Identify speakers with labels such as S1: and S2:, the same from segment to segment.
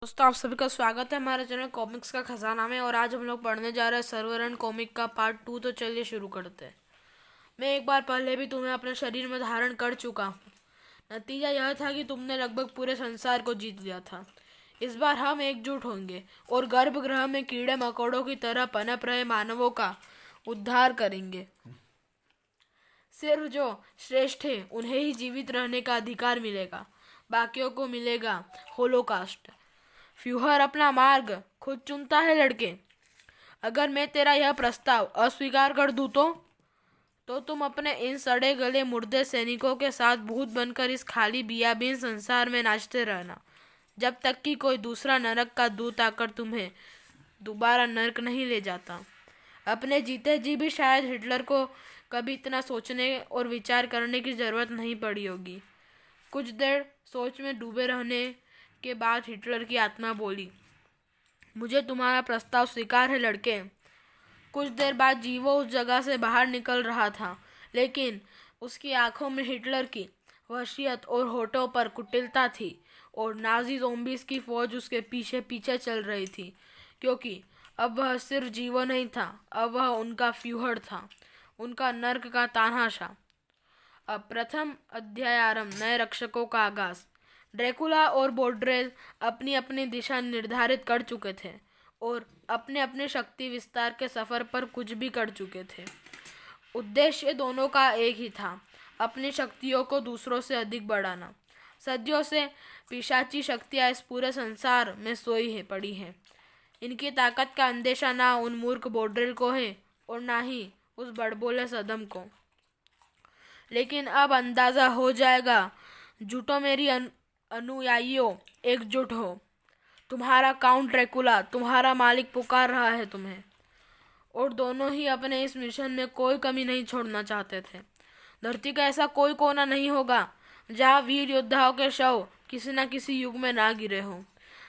S1: दोस्तों, आप सभी का स्वागत है हमारे चैनल कॉमिक्स का खजाना में। और आज हम लोग पढ़ने जा रहे हैं सर्वर एंड कॉमिक का पार्ट 2। तो चलिए शुरू करते हैं। मैं एक बार पहले भी तुम्हें अपने शरीर में धारण कर चुका हूँ। नतीजा यह था कि तुमने लगभग पूरे संसार को जीत लिया था। इस बार हम एकजुट होंगे और गर्भगृह में कीड़े मकोड़ों की तरह पनप रहे मानवों का उद्धार करेंगे। सिर्फ जो श्रेष्ठ है उन्हें ही जीवित रहने का अधिकार मिलेगा, बाकियों को मिलेगा होलोकास्ट। फ्यूहर अपना मार्ग खुद चुनता है लड़के। अगर मैं तेरा यह प्रस्ताव अस्वीकार कर दूं तो तुम अपने इन सड़े गले मुर्दे सैनिकों के साथ भूत बनकर इस खाली बियाबीन संसार में नाचते रहना, जब तक कि कोई दूसरा नरक का दूत आकर तुम्हें दोबारा नरक नहीं ले जाता। अपने जीते जी भी शायद हिटलर को कभी इतना सोचने और विचार करने की जरूरत नहीं पड़ी होगी। कुछ देर सोच में डूबे रहने के बाद हिटलर की आत्मा बोली, मुझे तुम्हारा प्रस्ताव स्वीकार है लड़के। कुछ देर बाद जीवो उस जगह से बाहर निकल रहा था, लेकिन उसकी आंखों में हिटलर की वहशियत और होठों पर कुटिलता थी, और नाजी ज़ोंबीज की फौज उसके पीछे पीछे चल रही थी, क्योंकि अब वह सिर्फ जीवो नहीं था, अब वह उनका फ्यूहर था, उनका नर्क का तानाशाह। अब प्रथम अध्याय आरंभ, नए रक्षकों का आगाज। ड्रैकुला और बोड्रेल अपनी अपनी दिशा निर्धारित कर चुके थे और अपने अपने शक्ति विस्तार के सफर पर कुछ भी कर चुके थे। उद्देश्य दोनों का एक ही था, अपनी शक्तियों को दूसरों से अधिक बढ़ाना। सदियों से पिशाची शक्तियां इस पूरे संसार में सोई है पड़ी हैं। इनकी ताकत का अंदेशा ना उन मूर्ख बोड्रेल को है और ना ही उस बड़बोले सदम को। लेकिन अब अंदाजा हो जाएगा। झूठो मेरी अनुयायियों, एकजुट हो। तुम्हारा काउंट ड्रैकुला, तुम्हारा मालिक पुकार रहा है तुम्हें। और दोनों ही अपने इस मिशन में कोई कमी नहीं छोड़ना चाहते थे। धरती का ऐसा कोई कोना नहीं होगा जहाँ वीर योद्धाओं के शव किसी न किसी युग में ना गिरे हों।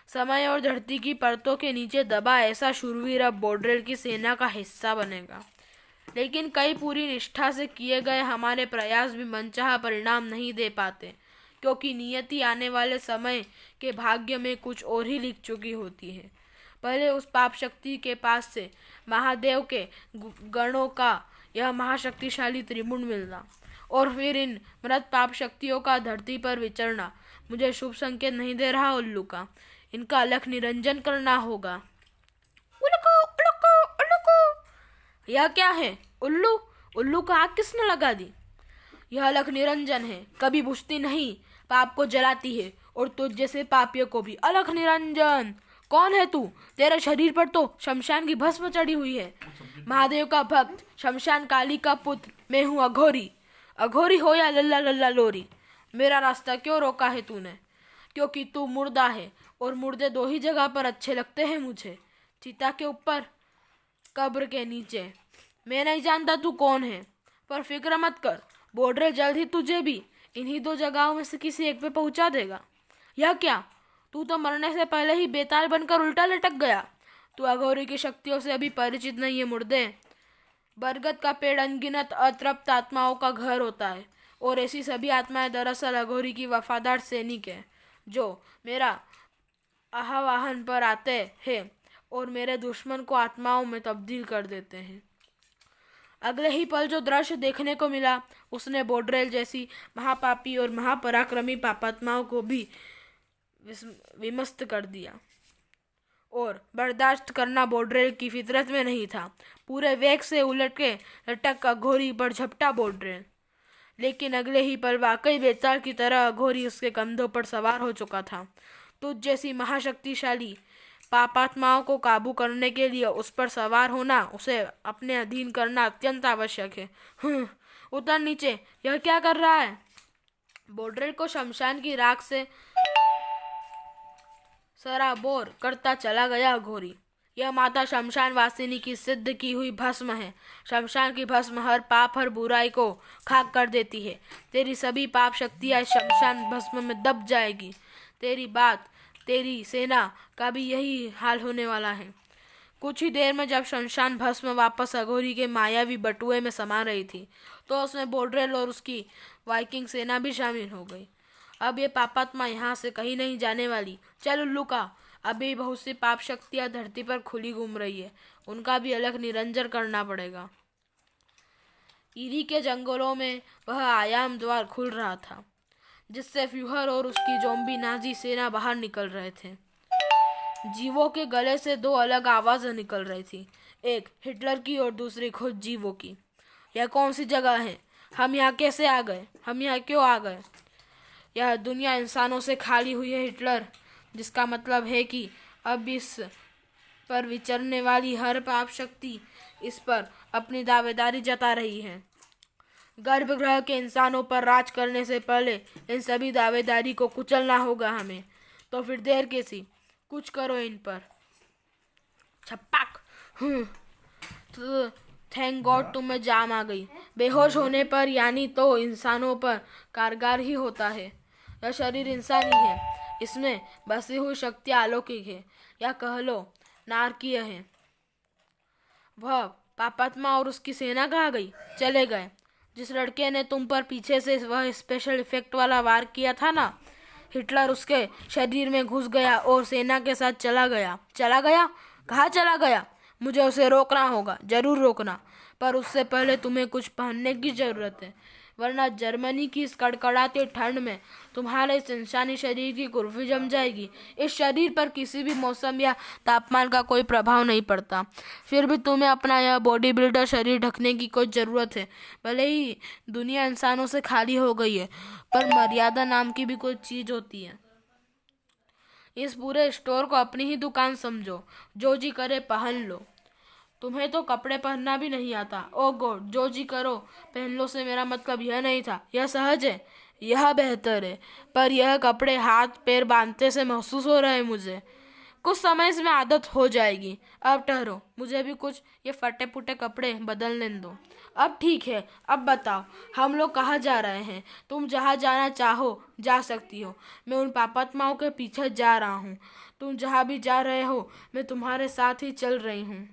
S1: समय और धरती की परतों के नीचे दबा ऐसा शूरवीर अब बोड्रेल की सेना का हिस्सा बनेगा। लेकिन कई पूरी निष्ठा से किए गए हमारे प्रयास भी मनचाहा परिणाम नहीं दे पाते, क्योंकि नियति आने वाले समय के भाग्य में कुछ और ही लिख चुकी होती है। पहले उस पाप शक्ति के पास से महादेव के गणों का यह महाशक्तिशाली त्रिभुवन मिलना, और फिर इन मृत पाप शक्तियों का धरती पर विचरना मुझे शुभ संकेत नहीं दे रहा उल्लू का। इनका अलख निरंजन करना होगा। उल्लू, उल्लू, उल्लू। यह क्या है? उल्लू उल्लू का आग किसने लगा दी? यह अलख निरंजन है, कभी बुझती नहीं, पाप को जलाती है और तुझ जैसे पापियों को भी। अलख निरंजन, कौन है तू? तेरे शरीर पर तो शमशान की भस्म चढ़ी हुई है। महादेव का भक्त, शमशान काली का पुत्र, मैं हूँ अघोरी। अघोरी हो या लल्ला लल्ला लोरी, मेरा रास्ता क्यों रोका है तूने? क्योंकि तू मुर्दा है, और मुर्दे दो ही जगह पर अच्छे लगते हैं मुझे, चिता के ऊपर, कब्र के नीचे। मैं नहीं जानता तू कौन है, पर फिक्र मत कर, बोड्रेल जल्द ही तुझे भी इन्हीं दो जगहों में से किसी एक पे पहुंचा देगा। यह क्या? तू तो मरने से पहले ही बेताल बनकर उल्टा लटक गया। तू अघोरी की शक्तियों से अभी परिचित नहीं है मुर्दे। बरगद का पेड़ अनगिनत अतृप्त आत्माओं का घर होता है, और ऐसी सभी आत्माएं दरअसल अघोरी की वफादार सैनिक है, जो मेरा आह्वान पर आते हैं और मेरे दुश्मन को आत्माओं में तब्दील कर देते हैं। अगले ही पल जो दृश्य देखने को मिला, उसने बोड्रेल जैसी महापापी और महापराक्रमी पापात्माओं को भी विमस्त कर दिया, और बर्दाश्त करना बोड्रेल की फितरत में नहीं था। पूरे वेग से उलट के लटक अघोरी पर झपटा बोड्रेल, लेकिन अगले ही पल वाकई बेताल की तरह अघोरी उसके कंधों पर सवार हो चुका था। तुझ जैसी महाशक्तिशाली पापात्माओं को काबू करने के लिए उस पर सवार होना, उसे अपने अधीन करना अत्यंत आवश्यक है। उतर नीचे, यह क्या कर रहा है? बोड्रेल को शमशान की राख से सराबोर करता चला गया अघोरी। यह माता शमशान वासिनी की सिद्ध की हुई भस्म है। शमशान की भस्म हर पाप, हर बुराई को खाक कर देती है। तेरी सभी पाप शक्तियां शमशान भस्म में दब जाएगी। तेरी सेना का भी यही हाल होने वाला है। कुछ ही देर में जब शमशान भस्म वापस अघोरी के मायावी बटुए में समा रही थी, तो उसमें बोड्रेल और उसकी वाइकिंग सेना भी शामिल हो गई। अब ये पापात्मा यहाँ से कहीं नहीं जाने वाली। चल उल्लू का, अभी बहुत सी पाप शक्तियाँ धरती पर खुली घूम रही है, उनका भी अलग निरंजन करना पड़ेगा। ईरी के जंगलों में वह आयाम द्वार खुल रहा था, जिससे फ्यूहर और उसकी ज़ॉम्बी नाजी सेना बाहर निकल रहे थे। जीवों के गले से दो अलग आवाज़ें निकल रही थी, एक हिटलर की और दूसरी खुद जीवों की। यह कौन सी जगह है? हम यहाँ कैसे आ गए? हम यहाँ क्यों आ गए? यह दुनिया इंसानों से खाली हुई है हिटलर, जिसका मतलब है कि अब इस पर विचरने वाली हर पाप शक्ति इस पर अपनी दावेदारी जता रही है। गर्भगृह के इंसानों पर राज करने से पहले इन सभी दावेदारी को कुचलना होगा हमें। तो फिर देर कैसी? कुछ करो इन पर। छप्पाक। तो थैंक गॉड तुम्हें जान आ गई। बेहोश होने पर यानी तो इंसानों पर कारगर ही होता है। यह शरीर इंसानी है, इसमें बसी हुई शक्ति अलौकिक है, या कह लो नारकीय है। वह पापात्मा और उसकी सेना कहाँ गई? चले गए। जिस लड़के ने तुम पर पीछे से वह स्पेशल इफेक्ट वाला वार किया था ना, हिटलर उसके शरीर में घुस गया और सेना के साथ चला गया। चला गया? कहाँ चला गया? मुझे उसे रोकना होगा, जरूर रोकना, पर उससे पहले तुम्हें कुछ पहनने की जरूरत है, वरना जर्मनी की इस कड़कड़ाती ठंड में तुम्हारे इस इंसानी शरीर की कुर्फी जम जाएगी। इस शरीर पर किसी भी मौसम या तापमान का कोई प्रभाव नहीं पड़ता, फिर भी तुम्हें अपना यह बॉडी बिल्डर शरीर ढकने की कोई ज़रूरत है। भले ही दुनिया इंसानों से खाली हो गई है, पर मर्यादा नाम की भी कोई चीज़ होती है। इस पूरे स्टोर को अपनी ही दुकान समझो, जो जी करे पहन लो। तुम्हें तो कपड़े पहनना भी नहीं आता। ओ गॉड, जो जी करो पहन लो से मेरा मतलब यह नहीं था। यह सहज है, यह बेहतर है, पर यह कपड़े हाथ पैर बांधते से महसूस हो रहे हैं मुझे। कुछ समय इसमें आदत हो जाएगी। अब ठहरो, मुझे भी कुछ ये फटे पुटे कपड़े बदलने दो। अब ठीक है, अब बताओ हम लोग कहाँ जा रहे हैं? तुम जहाँ जाना चाहो जा सकती हो, मैं उन पापात्माओं के पीछे जा रहा हूँ। तुम जहाँ भी जा रहे हो मैं तुम्हारे साथ ही चल रही हूँ।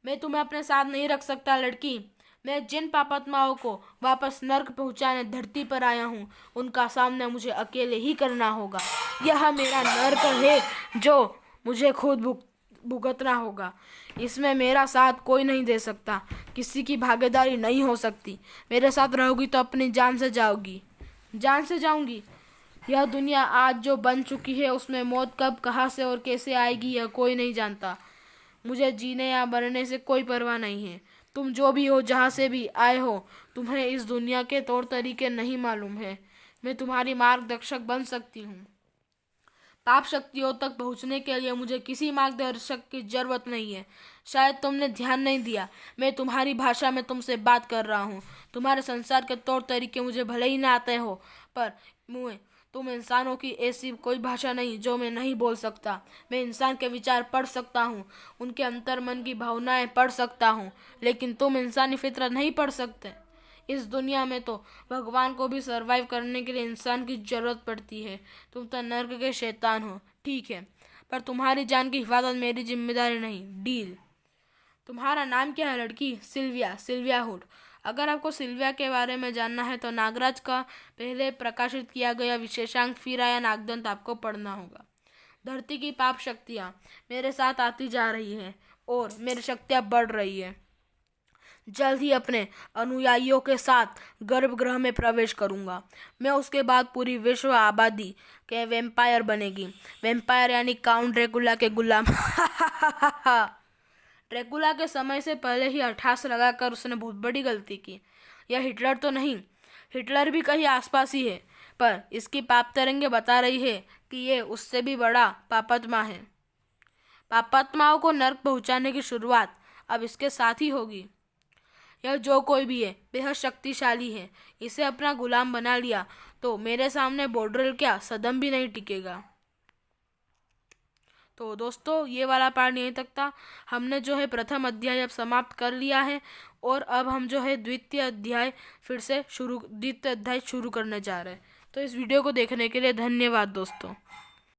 S1: मैं तुम्हें अपने साथ नहीं रख सकता लड़की। मैं जिन पापात्माओं को वापस नर्क पहुंचाने धरती पर आया हूँ, उनका सामना मुझे अकेले ही करना होगा। यह मेरा नर्क है जो मुझे खुद भुगतना होगा। इसमें मेरा साथ कोई नहीं दे सकता, किसी की भागीदारी नहीं हो सकती। मेरे साथ रहोगी तो अपनी जान से जाओगी। जान से जाऊंगी? यह दुनिया आज जो बन चुकी है, उसमें मौत कब, कहाँ से और कैसे आएगी यह कोई नहीं जानता। मुझे जीने या मरने से कोई परवाह नहीं है। तुम जो भी हो, जहाँ से भी आए हो, तुम्हें इस दुनिया के तौर तरीके नहीं मालूम है। मैं तुम्हारी मार्गदर्शक बन सकती हूँ। पाप शक्तियों तक पहुँचने के लिए मुझे किसी मार्गदर्शक की जरूरत नहीं है। शायद तुमने ध्यान नहीं दिया, मैं तुम्हारी भाषा में तुमसे बात कर रहा हूँ। तुम्हारे संसार के तौर तरीके मुझे भले ही ना आते हो, पर तुम इंसानों की ऐसी कोई भाषा नहीं जो मैं नहीं बोल सकता। मैं इंसान के विचार पढ़ सकता हूँ, उनके अंतर्मन की भावनाएं पढ़ सकता हूँ, लेकिन तुम इंसानी फितरत नहीं पढ़ सकते। इस दुनिया में तो भगवान को भी सरवाइव करने के लिए इंसान की जरूरत पड़ती है। तुम तो नर्क के शैतान हो, ठीक है, पर तुम्हारी जान की हिफाजत मेरी जिम्मेदारी नहीं। डील? तुम्हारा नाम क्या है लड़की? Sylvia, Sylvia Hood. अगर आपको सिल्विया के बारे में जानना है तो नागराज का पहले प्रकाशित किया गया विशेषांक फीरा या नागदंत आपको पढ़ना होगा। धरती की पाप शक्तियाँ मेरे साथ आती जा रही हैं और मेरी शक्तियाँ बढ़ रही है। जल्द ही अपने अनुयायियों के साथ गर्भगृह में प्रवेश करूंगा। मैं उसके बाद पूरी विश्व आबादी के वैम्पायर बनेगी। वैम्पायर यानी काउंट ड्रैकुला के गुलाम। ड्रैकुला के समय से पहले ही 88 लगाकर उसने बहुत बड़ी गलती की। यह हिटलर तो नहीं, हिटलर भी कहीं आसपास ही है, पर इसकी पाप तरंगे बता रही है कि ये उससे भी बड़ा पापात्मा है। पापात्माओं को नर्क पहुंचाने की शुरुआत अब इसके साथ ही होगी। यह जो कोई भी है बेहद शक्तिशाली है। इसे अपना गुलाम बना लिया तो मेरे सामने बॉर्डर क्या सदम भी नहीं टिकेगा। तो दोस्तों, ये वाला पार्ट यहीं तक था। हमने जो है प्रथम अध्याय अब समाप्त कर लिया है और अब हम जो है द्वितीय अध्याय शुरू करने जा रहे हैं। तो इस वीडियो को देखने के लिए धन्यवाद दोस्तों।